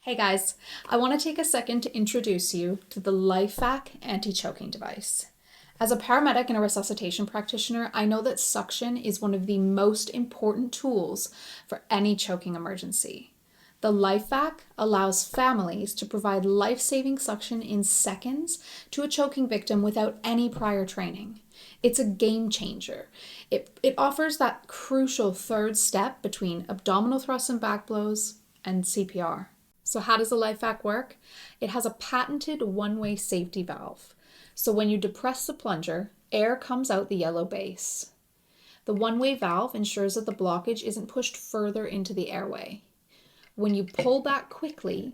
Hey guys, I want to take a second to introduce you to the LifeVac anti-choking device. As a paramedic and a resuscitation practitioner, I know that suction is one of the most important tools for any choking emergency. The LifeVac allows families to provide life-saving suction in seconds to a choking victim without any prior training. It's a game changer. It offers that crucial third step between abdominal thrusts and back blows and CPR. So how does the LifeVac work? It has a patented one-way safety valve. So when you depress the plunger, air comes out the yellow base. The one-way valve ensures that the blockage isn't pushed further into the airway. When you pull back quickly,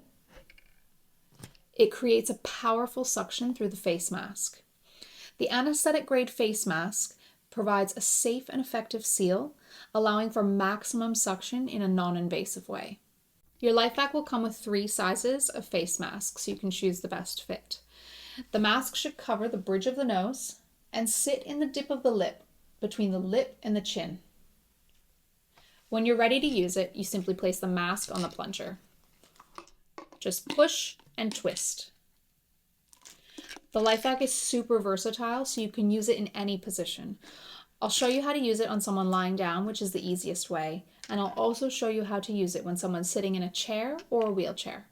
it creates a powerful suction through the face mask. The anesthetic-grade face mask provides a safe and effective seal, allowing for maximum suction in a non-invasive way. Your LifeVac will come with 3 sizes of face masks, so you can choose the best fit. The mask should cover the bridge of the nose and sit in the dip of the lip, between the lip and the chin. When you're ready to use it, you simply place the mask on the plunger. Just push and twist. The LifeVac is super versatile, so you can use it in any position. I'll show you how to use it on someone lying down, which is the easiest way, and I'll also show you how to use it when someone's sitting in a chair or a wheelchair.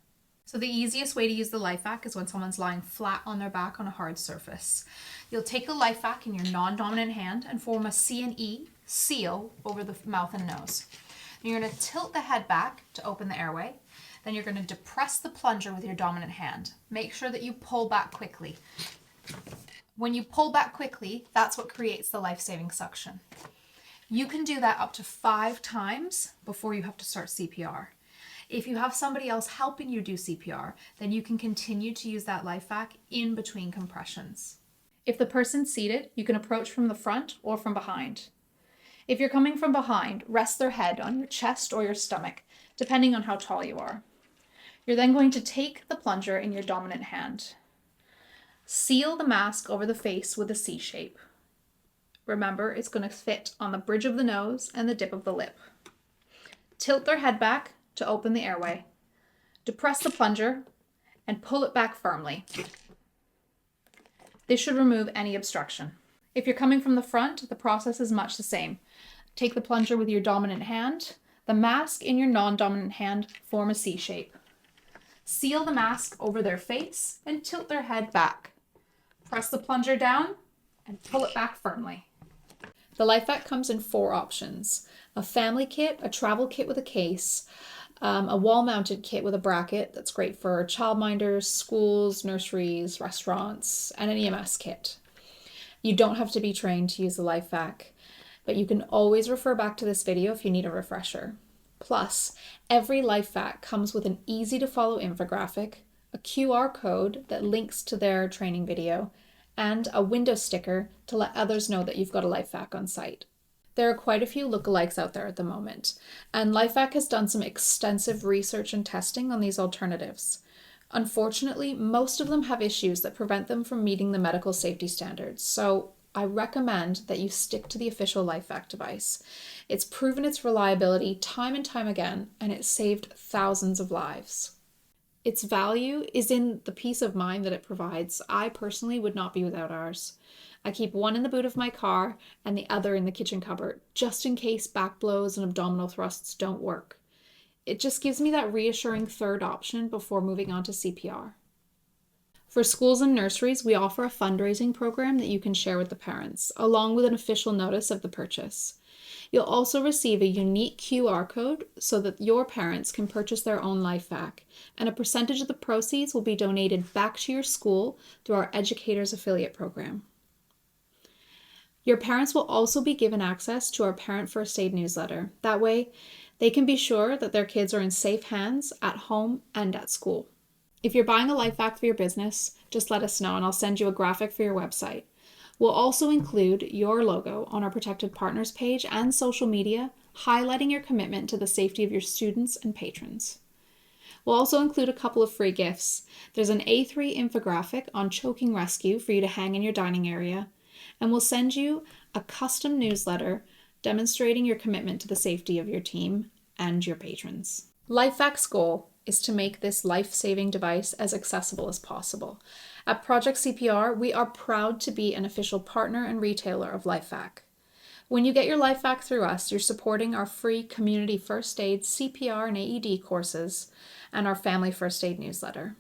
So the easiest way to use the LifeVac is when someone's lying flat on their back on a hard surface. You'll take the LifeVac in your non-dominant hand and form a C and E, seal, over the mouth and nose. You're going to tilt the head back to open the airway. Then you're going to depress the plunger with your dominant hand. Make sure that you pull back quickly. When you pull back quickly, that's what creates the life-saving suction. You can do that up to 5 times before you have to start CPR. If you have somebody else helping you do CPR, then you can continue to use that LifeVac in between compressions. If the person's seated, you can approach from the front or from behind. If you're coming from behind, rest their head on your chest or your stomach, depending on how tall you are. You're then going to take the plunger in your dominant hand. Seal the mask over the face with a C shape. Remember, it's going to fit on the bridge of the nose and the dip of the lip. Tilt their head back to open the airway. Depress the plunger and pull it back firmly. This should remove any obstruction. If you're coming from the front, the process is much the same. Take the plunger with your dominant hand. The mask in your non-dominant hand form a C shape. Seal the mask over their face and tilt their head back. Press the plunger down and pull it back firmly. The LifeVac comes in 4 options: a family kit, a travel kit with a case, a wall-mounted kit with a bracket that's great for childminders, schools, nurseries, restaurants, and an EMS kit. You don't have to be trained to use the LifeVac, but you can always refer back to this video if you need a refresher. Plus, every LifeVac comes with an easy-to-follow infographic, a QR code that links to their training video, and a window sticker to let others know that you've got a LifeVac on site. There are quite a few lookalikes out there at the moment, and LifeVac has done some extensive research and testing on these alternatives. Unfortunately, most of them have issues that prevent them from meeting the medical safety standards, so I recommend that you stick to the official LifeVac device. It's proven its reliability time and time again, and it's saved thousands of lives. Its value is in the peace of mind that it provides. I personally would not be without ours. I keep one in the boot of my car and the other in the kitchen cupboard, just in case back blows and abdominal thrusts don't work. It just gives me that reassuring third option before moving on to CPR. For schools and nurseries, we offer a fundraising program that you can share with the parents, along with an official notice of the purchase. You'll also receive a unique QR code so that your parents can purchase their own LifeVac, and a percentage of the proceeds will be donated back to your school through our Educators Affiliate program. Your parents will also be given access to our Parent First Aid newsletter. That way, they can be sure that their kids are in safe hands at home and at school. If you're buying a LifeVac for your business, just let us know and I'll send you a graphic for your website. We'll also include your logo on our Protected Partners page and social media, highlighting your commitment to the safety of your students and patrons. We'll also include a couple of free gifts. There's an A3 infographic on choking rescue for you to hang in your dining area, and we'll send you a custom newsletter demonstrating your commitment to the safety of your team and your patrons. LifeVac's goal is to make this life-saving device as accessible as possible. At Project CPR, we are proud to be an official partner and retailer of LifeVac. When you get your LifeVac through us, you're supporting our free community first aid, CPR, and AED courses, and our family first aid newsletter.